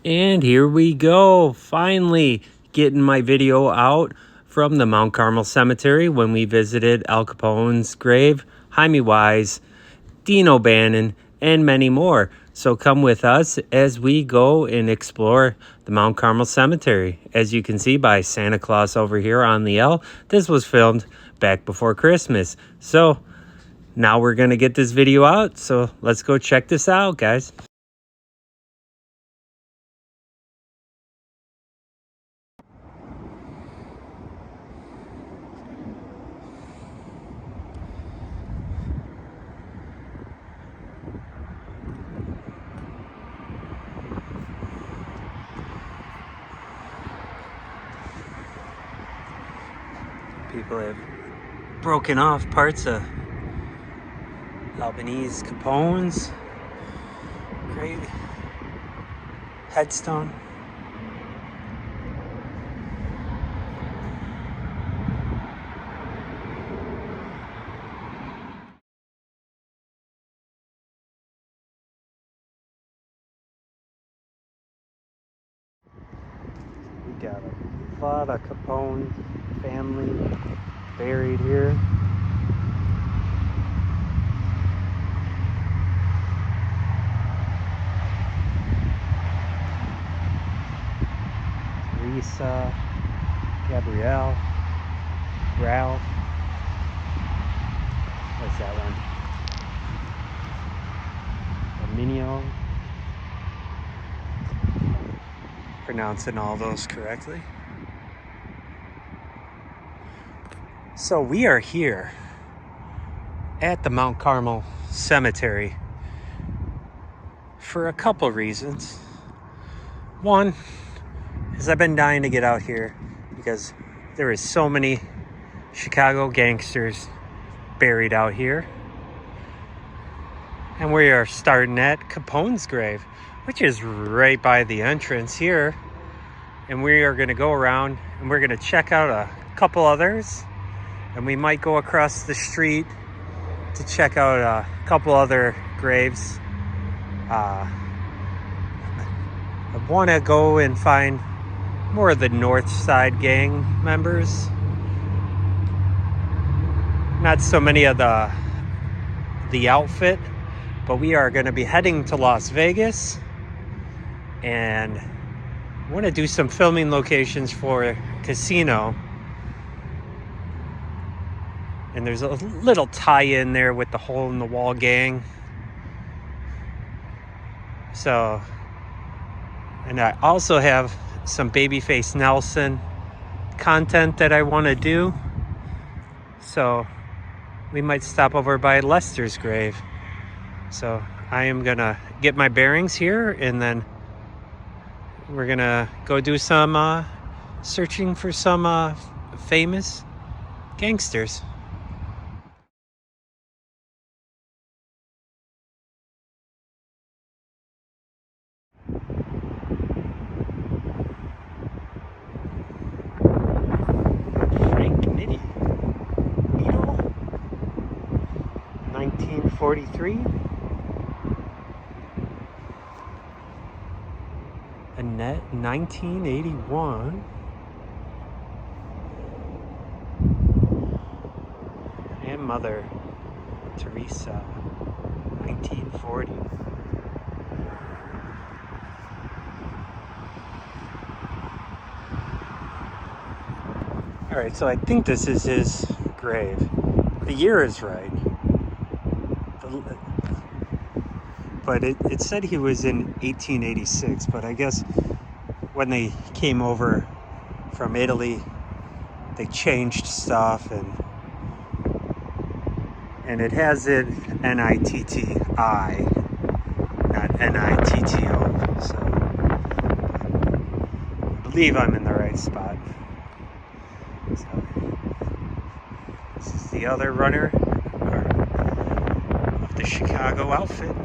And here we go, finally getting my video out from the Mount Carmel Cemetery when we visited Al Capone's grave, Hymie Weiss, Dean O'Bannon, and many more. So come with us as we go and explore the Mount Carmel Cemetery. As you can see by Santa Claus over here on the L, this was filmed back before Christmas. So now we're going to get this video out, so let's go check this out, guys. People have broken off parts of Albanese Capone's great headstone. We got a lot of Capone family buried here. Teresa, Gabrielle, Ralph. What's that one? Arminio. Pronouncing all those correctly. So we are here at the Mount Carmel Cemetery for a couple reasons. One is I've been dying to get out here because there is so many Chicago gangsters buried out here. And we are starting at Capone's grave, which is right by the entrance here. And we are going to go around and we're going to check out a couple others. And we might go across the street to check out a couple other graves. I want to go and find more of the North Side gang members. Not so many of the outfit, but we are going to be heading to Las Vegas. And I want to do some filming locations for Casino. And there's a little tie-in there with the Hole in the Wall gang. So, and I also have some Babyface Nelson content that I want to do. So we might stop over by Lester's grave. So I am gonna get my bearings here and then we're gonna go do some searching for some famous gangsters. Nitti. 1943. Annette, 1981. And Mother Teresa, 1940. All right, so I think this is his grave. The year is right. But it said he was in 1886, but I guess when they came over from Italy, they changed stuff and it has it N-I-T-T-I, not N-I-T-T-O, so I believe I'm in the right spot. So this is the other runner of the Chicago outfit.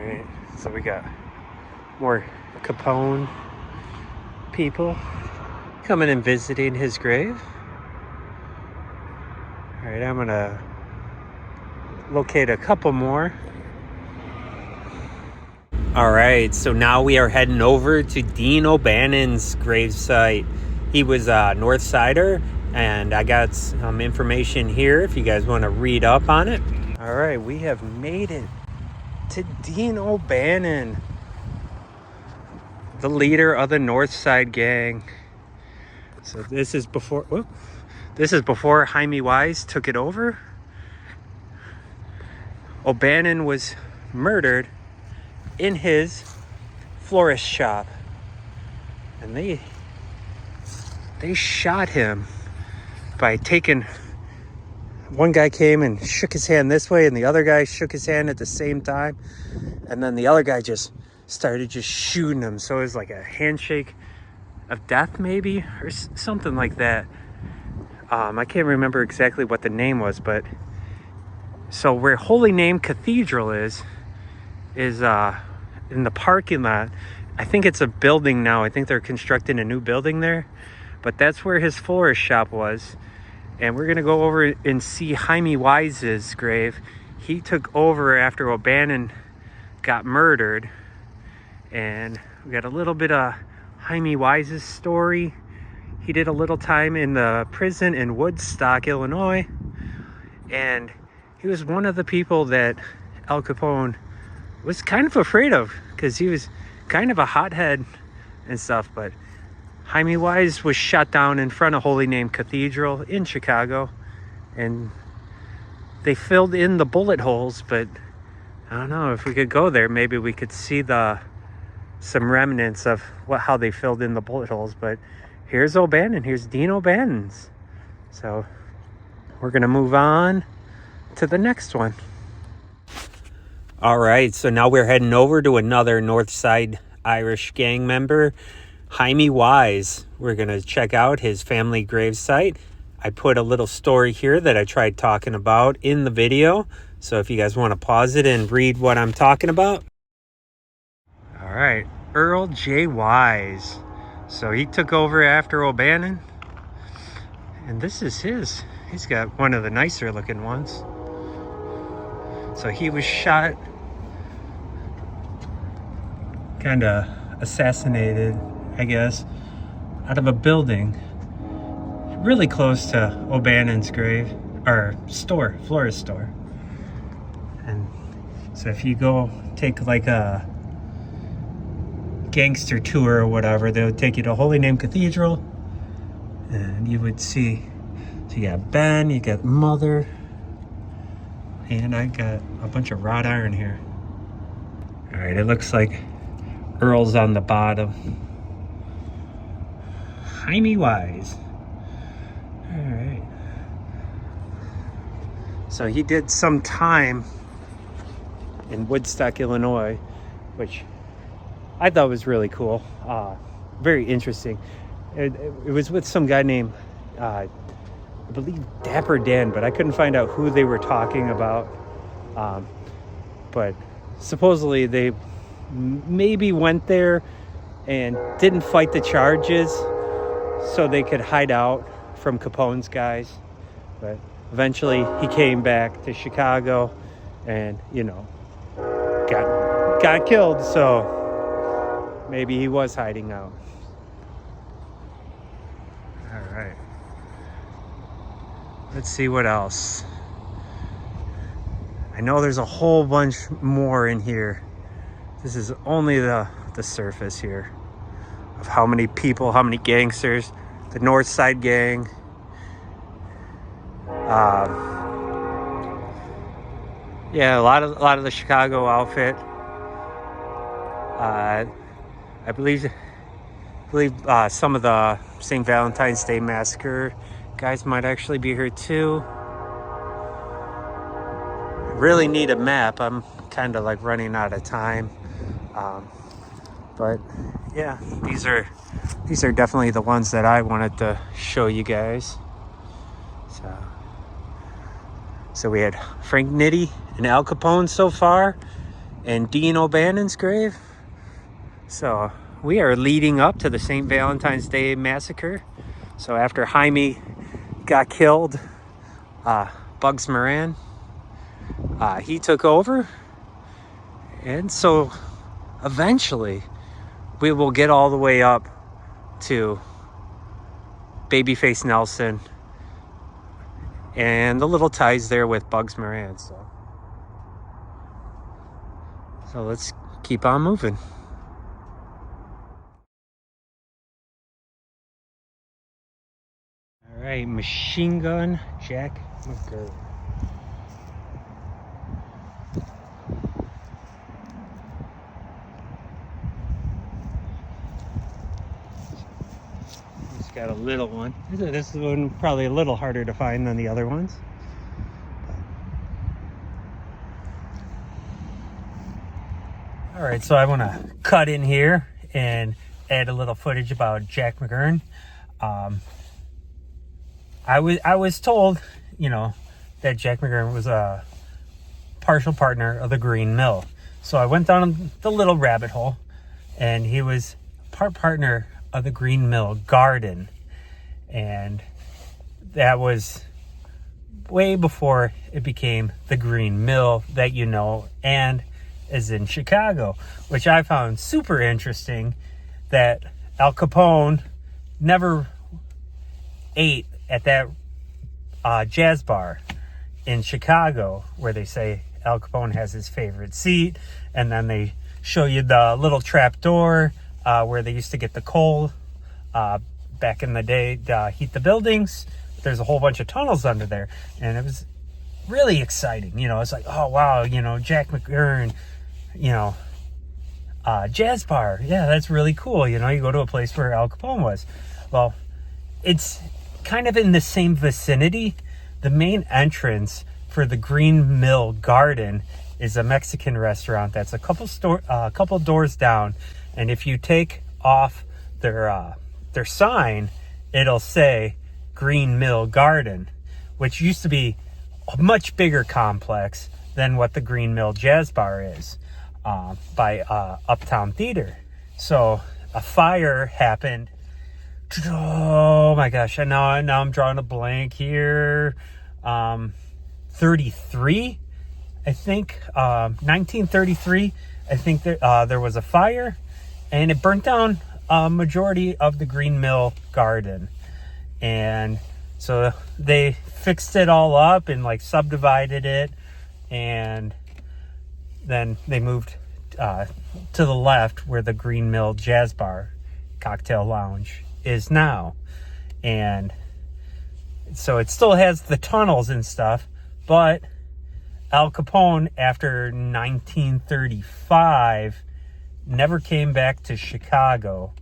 right, so we got more Capone people coming and visiting his grave. All right, I'm gonna locate a couple more. All right, so now we are heading over to Dean O'Bannon's gravesite. He was a North Sider, and I got some information here if you guys want to read up on it. All right, we have made it to Dean O'Bannon, the leader of the North Side gang. So this is before Hymie Weiss took it over. O'Bannon was murdered in his florist shop, and they shot him by taking, one guy came and shook his hand this way and the other guy shook his hand at the same time, and then the other guy just started just shooting him. So it was like a handshake of death maybe, or something like that. I can't remember exactly what the name was, but so where Holy Name Cathedral is in the parking lot. I think it's a building now. I think they're constructing a new building there, but that's where his florist shop was. And we're gonna go over and see Hymie Weiss's grave. He took over after O'Bannon got murdered, and we got a little bit of Hymie Weiss's story. He did a little time in the prison in Woodstock, Illinois, and he was one of the people that Al Capone was kind of afraid of, because he was kind of a hothead and stuff. But Hymie Weiss was shot down in front of Holy Name Cathedral in Chicago, and they filled in the bullet holes. But I don't know, if we could go there, maybe we could see some remnants of how they filled in the bullet holes. But here's O'Bannon, here's Dean O'Bannon's. So we're gonna move on to the next one. All right, so now we're heading over to another North Side Irish gang member, Hymie Weiss. We're going to check out his family gravesite. I put a little story here that I tried talking about in the video, so if you guys want to pause it and read what I'm talking about. All right, Earl J. Weiss. So he took over after O'Bannon, and this is his. He's got one of the nicer looking ones. So he was shot, kind of assassinated, I guess, out of a building really close to O'Bannon's grave, or store, florist store. And so if you go take like a gangster tour or whatever, they'll take you to Holy Name Cathedral, and you would see, so you got Ben, you got Mother, and I got a bunch of wrought iron here. All right, it looks like Earl's on the bottom. Hymie Weiss. All right. So he did some time in Woodstock, Illinois, which I thought was really cool. Very interesting. It was with some guy named, I believe, Dapper Dan, but I couldn't find out who they were talking about. But supposedly they maybe went there and didn't fight the charges so they could hide out from Capone's guys. But eventually he came back to Chicago and, you know, got killed. So maybe he was hiding out. All right. Let's see what else. I know there's a whole bunch more in here. This is only the surface here of how many people, how many gangsters, the North Side gang. Yeah, a lot of the Chicago outfit. I believe some of the St. Valentine's Day Massacre guys might actually be here too. Really need a map. I'm kind of like running out of time. But yeah, these are definitely the ones that I wanted to show you guys. So we had Frank Nitti and Al Capone so far, and Dean O'Bannon's grave. So we are leading up to the St. Valentine's Day massacre. So after Hymie got killed, Bugs Moran, he took over. And so eventually we will get all the way up to Babyface Nelson and the little ties there with Bugs Moran. So let's keep on moving. All right, Machine Gun Jack McGurn. He's got a little one. This one probably a little harder to find than the other ones. All right, so I want to cut in here and add a little footage about Jack McGurn. I was told, you know, that Jack McGurn was a partial partner of the Green Mill. So I went down the little rabbit hole, and he was part partner of the Green Mill Garden. And that was way before it became the Green Mill that you know and is in Chicago, which I found super interesting, that Al Capone never ate at that jazz bar in Chicago where they say Al Capone has his favorite seat, and then they show you the little trap door where they used to get the coal back in the day to heat the buildings. There's a whole bunch of tunnels under there, and it was really exciting. You know, it's like, oh wow, you know, Jack McGurn, you know, jazz bar. Yeah, that's really cool. You know, you go to a place where Al Capone was. Well, it's kind of in the same vicinity. The main entrance for the Green Mill Garden is a Mexican restaurant that's a couple doors down, and if you take off their sign, it'll say Green Mill Garden, which used to be a much bigger complex than what the Green Mill Jazz Bar is, by Uptown Theater. So a fire happened. Oh my gosh! And now I'm drawing a blank here. 33, I think. 1933. I think there was a fire, and it burnt down a majority of the Green Mill Garden, and so they fixed it all up and like subdivided it, and then they moved to the left where the Green Mill Jazz Bar Cocktail Lounge is now. And so it still has the tunnels and stuff, but Al Capone, after 1935, never came back to Chicago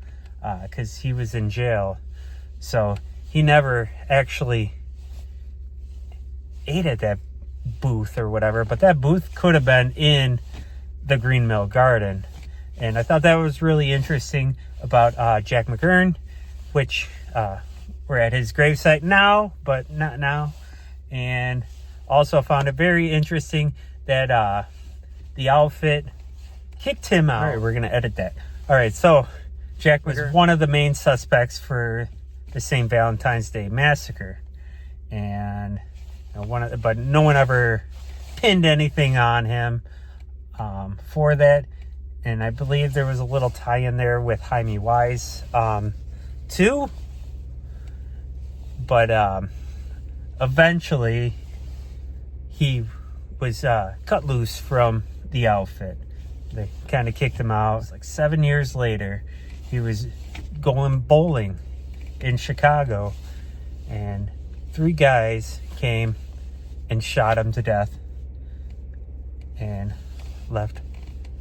because he was in jail. So he never actually ate at that booth or whatever, but that booth could have been in the Green Mill Garden. And I thought that was really interesting about Jack McGurn, which we're at his gravesite now, but not now. And also found it very interesting that the outfit kicked him out. All right, we're going to edit that. All right, so Jack was one of the main suspects for the St. Valentine's Day massacre. And but no one ever pinned anything on him for that. And I believe there was a little tie in there with Hymie Weiss too. But eventually he was cut loose from the outfit. They kind of kicked him out. It was like 7 years later. He was going bowling in Chicago, and 3 guys came and shot him to death and left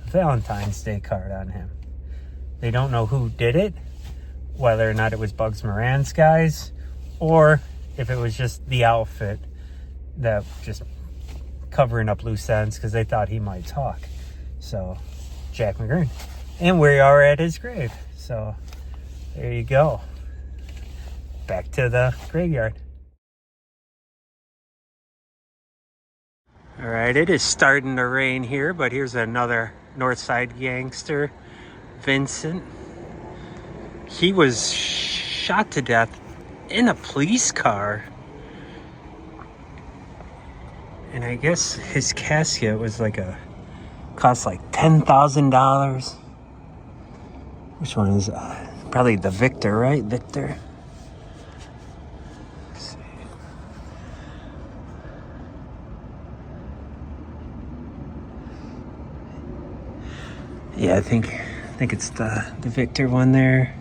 a Valentine's Day card on him. They don't know who did it, whether or not it was Bugs Moran's guys, or if it was just the outfit that just covering up loose ends because they thought he might talk. So, Jack McGurn. And we are at his grave. So, there you go. Back to the graveyard. All right, it is starting to rain here, but here's another North Side gangster, Vincent. He was shot to death in a police car. And I guess his casket was cost like $10,000. Which one is probably the Victor, right? Victor. Let's see. Yeah, I think it's the Victor one there,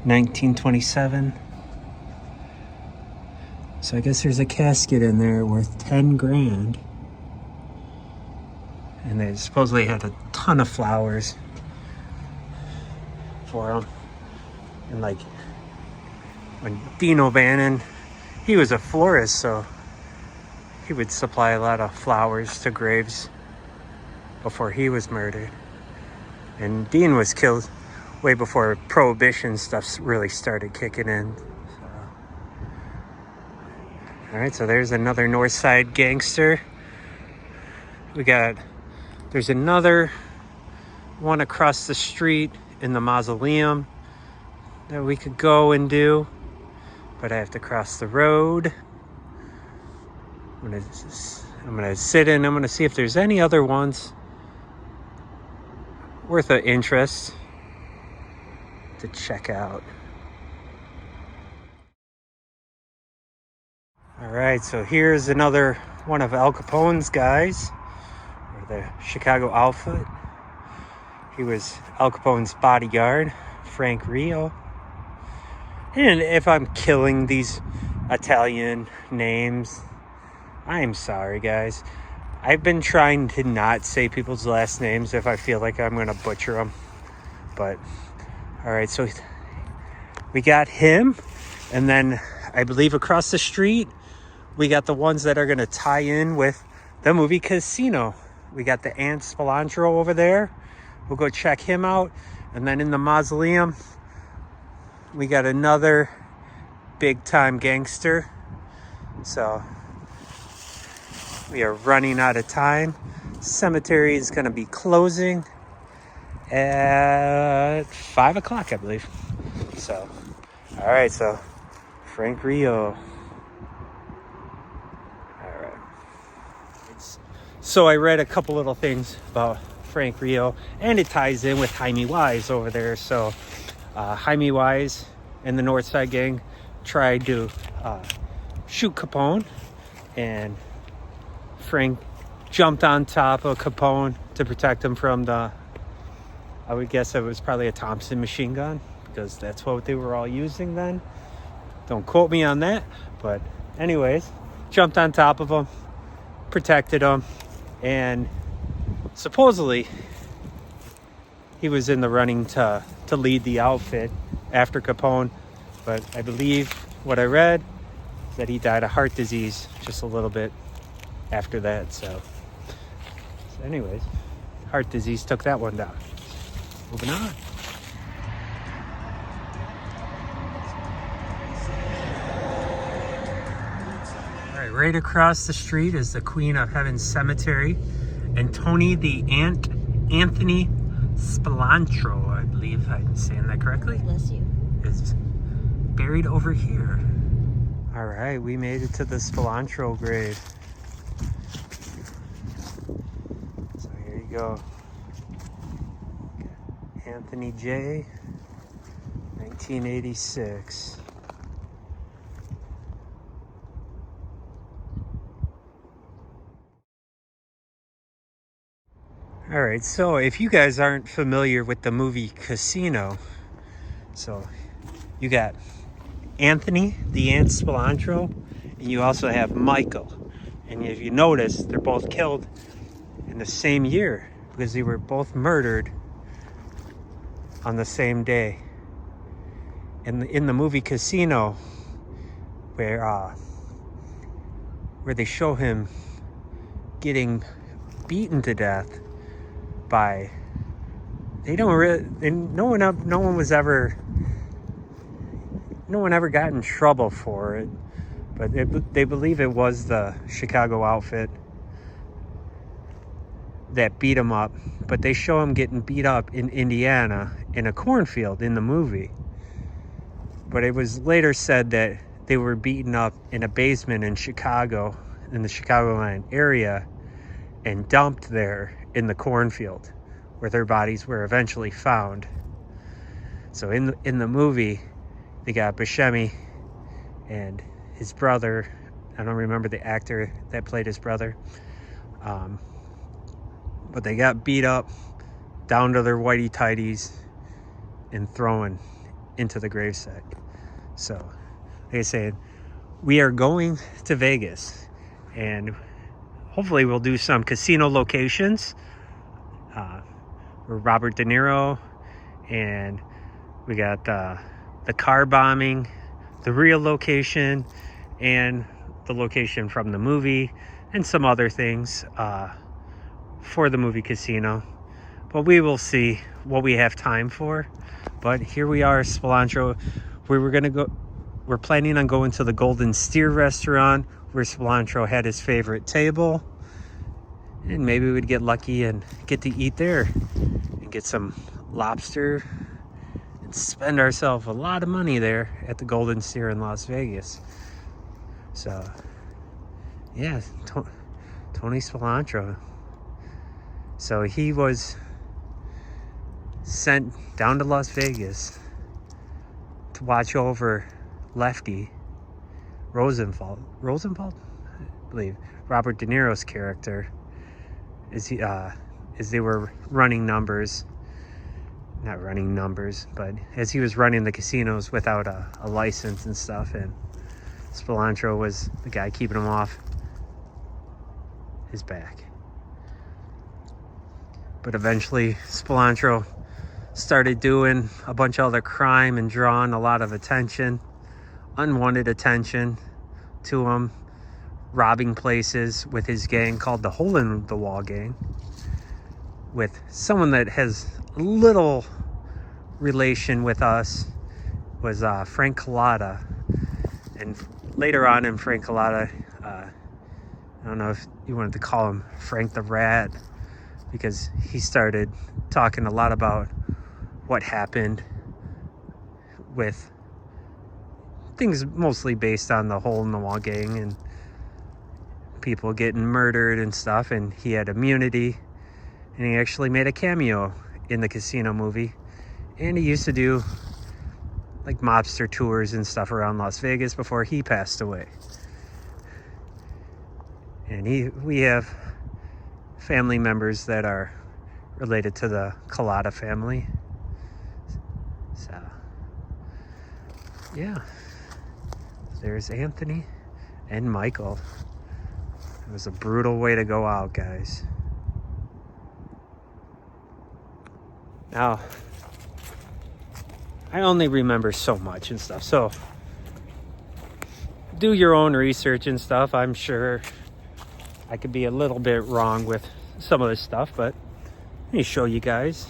1927. So I guess there's a casket in there worth 10 grand. And they supposedly had a ton of flowers for him. And like when Dean O'Bannon, he was a florist, so he would supply a lot of flowers to graves before he was murdered. And Dean was killed way before prohibition stuff really started kicking in. All right, so there's another North Side gangster. There's another one across the street in the mausoleum that we could go and do, but I have to cross the road. I'm gonna sit in. I'm gonna see if there's any other ones worth of interest to check out. All right, so here's another one of Al Capone's guys, or the Chicago outfit. He was Al Capone's bodyguard, Frank Rio. And if I'm killing these Italian names, I'm sorry, guys. I've been trying to not say people's last names if I feel like I'm going to butcher them. But, all right, so we got him. And then I believe across the street, we got the ones that are going to tie in with the movie Casino. We got the Aunt Spilotro over there. We'll go check him out. And then in the mausoleum, we got another big-time gangster. So we are running out of time. Cemetery is going to be closing at 5 o'clock, I believe. So, all right, so Frank Rio. So I read a couple little things about Frank Rio, and it ties in with Hymie Weiss over there. So Hymie Weiss and the North Side Gang tried to shoot Capone, and Frank jumped on top of Capone to protect him from I would guess it was probably a Thompson machine gun, because that's what they were all using then. Don't quote me on that. But anyways, jumped on top of him, protected him. And supposedly he was in the running to lead the outfit after Capone. But I believe what I read is that he died of heart disease just a little bit after that. So anyways, heart disease took that one down. Moving on. Right across the street is the Queen of Heaven Cemetery, and Tony the Anthony Spilotro, I believe I'm saying that correctly. Bless you. Is buried over here. All right, we made it to the Spilotro grave. So here you go. Anthony J, 1986. All right, so if you guys aren't familiar with the movie Casino, so you got Anthony, the Aunt Spilotro, and you also have Michael. And if you notice, they're both killed in the same year because they were both murdered on the same day. And in the movie Casino, where they show him getting beaten to death by, no one ever got in trouble for it, but they believe it was the Chicago outfit that beat him up, but they show him getting beat up in Indiana in a cornfield in the movie. But it was later said that they were beaten up in a basement in Chicago, in the Chicagoland area, and dumped there in the cornfield, where their bodies were eventually found. So in the movie, they got Buscemi and his brother. I don't remember the actor that played his brother. But they got beat up down to their whitey tighties and thrown into the gravesite. So, like I said, we are going to Vegas, and hopefully we'll do some casino locations. Where Robert De Niro, and we got the car bombing, the real location, and the location from the movie, and some other things for the movie Casino. But we will see what we have time for. But here we are, Spilotro. We're planning on going to the Golden Steer restaurant, where Spilotro had his favorite table, and maybe we'd get lucky and get to eat there and get some lobster and spend ourselves a lot of money there at the Golden Steer in Las Vegas. So yeah, Tony Spilotro. So he was sent down to Las Vegas to watch over Lefty Rosenwald, I believe, Robert De Niro's character, as they were running numbers, not running numbers, but as he was running the casinos without a license and stuff, and Spilotro was the guy keeping him off his back. But eventually Spilotro started doing a bunch of other crime and drawing a lot of attention, unwanted attention to him, robbing places with his gang called the Hole in the Wall Gang, with someone that has little relation with us, was Frank Collada. And later on in Frank Collada, I don't know if you wanted to call him Frank the Rat, because he started talking a lot about what happened with things mostly based on the Hole in the Wall Gang and people getting murdered and stuff, and he had immunity, and he actually made a cameo in the Casino movie, and he used to do like mobster tours and stuff around Las Vegas before he passed away. And we have family members that are related to the Collada family. So yeah, there's Anthony and Michael. It was a brutal way to go out, guys. Now, I only remember so much and stuff, so do your own research and stuff. I'm sure I could be a little bit wrong with some of this stuff, but let me show you guys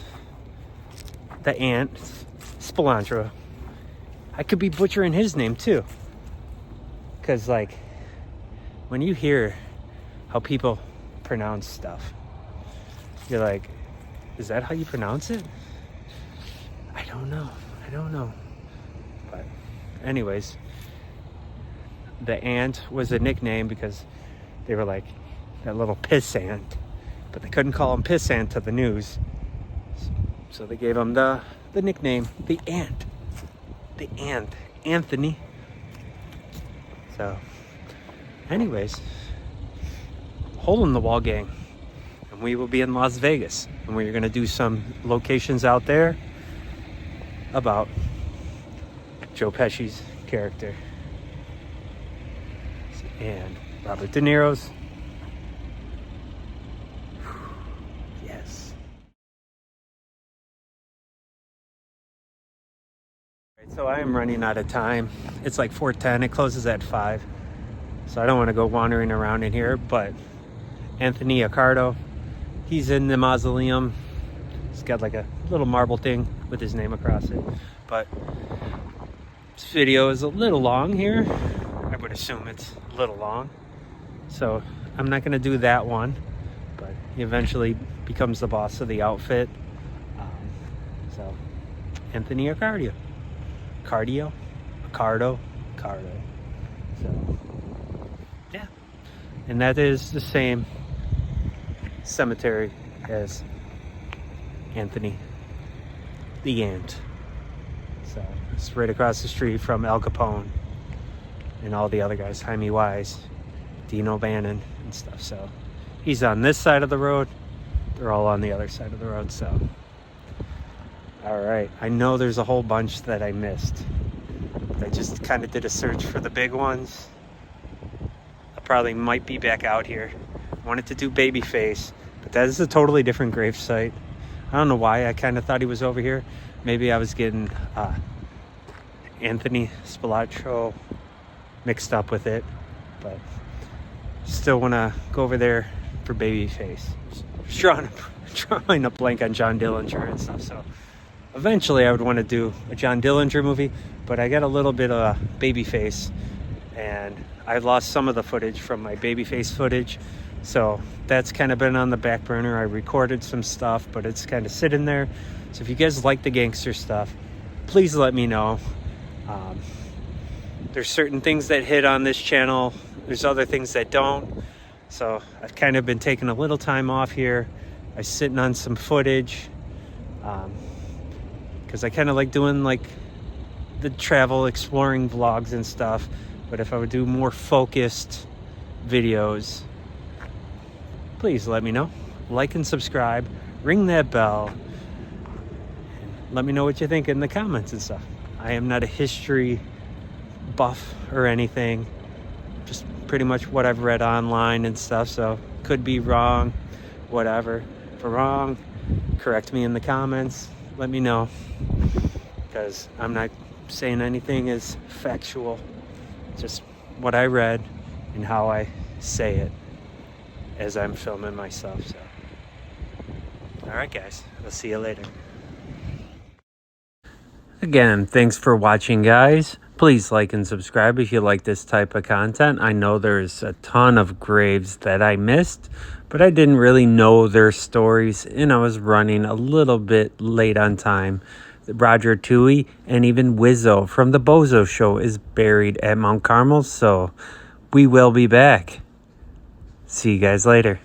the ant, Spilotro. I could be butchering his name too, because like when you hear how people pronounce stuff, you're like, is that how you pronounce it? I don't know. But anyways, the ant was a nickname because they were like that little piss ant, but they couldn't call him piss ant to the news, so they gave him the nickname, the ant, Anthony. So anyways, Hole in the Wall Gang, and we will be in Las Vegas, and we're going to do some locations out there about Joe Pesci's character and Robert De Niro's. Yes. Right, so I am running out of time. It's like 4:10. It closes at 5. So I don't want to go wandering around in here, but Anthony Accardo, he's in the mausoleum. He's got like a little marble thing with his name across it. But this video is a little long here. I would assume it's a little long. So I'm not going to do that one. But eventually becomes the boss of the outfit. So Anthony Accardo. Accardo. So yeah, and that is the same cemetery as Anthony the Ant. So it's right across the street from Al Capone and all the other guys, Hymie Weiss, Dean O'Bannon and stuff. So he's on this side of the road, they're all on the other side of the road. So all right, I know there's a whole bunch that I missed. I just kind of did a search for the big ones. I probably might be back out here. I wanted to do Babyface, but that is a totally different grave site. I don't know why I kind of thought he was over here. Maybe I was getting Anthony Spilotro mixed up with it, but still want to go over there for Babyface. Drawing a blank on John Dillinger and stuff. So eventually I would want to do a John Dillinger movie, but I got a little bit of Babyface, and I lost some of the footage from my Babyface footage. So that's kind of been on the back burner. I recorded some stuff, but it's kind of sitting there. So if you guys like the gangster stuff, please let me know. There's certain things that hit on this channel. There's other things that don't. So I've kind of been taking a little time off here. I'm sitting on some footage because I kind of like doing like the travel exploring vlogs and stuff. But if I would do more focused videos, please let me know. Like and subscribe, ring that bell, and let me know what you think in the comments and stuff. I am not a history buff or anything, just pretty much what I've read online and stuff, so could be wrong, whatever. If I'm wrong, correct me in the comments, let me know, because I'm not saying anything is factual, just what I read and how I say it as I'm filming myself. So all right guys, I'll see you later. Again, thanks for watching, guys. Please like and subscribe if you like this type of content. I know there's a ton of graves that I missed, but I didn't really know their stories, and I was running a little bit late on time. Roger Toohey and even Wizzo from the Bozo Show is buried at Mount Carmel, so we will be back. See you guys later.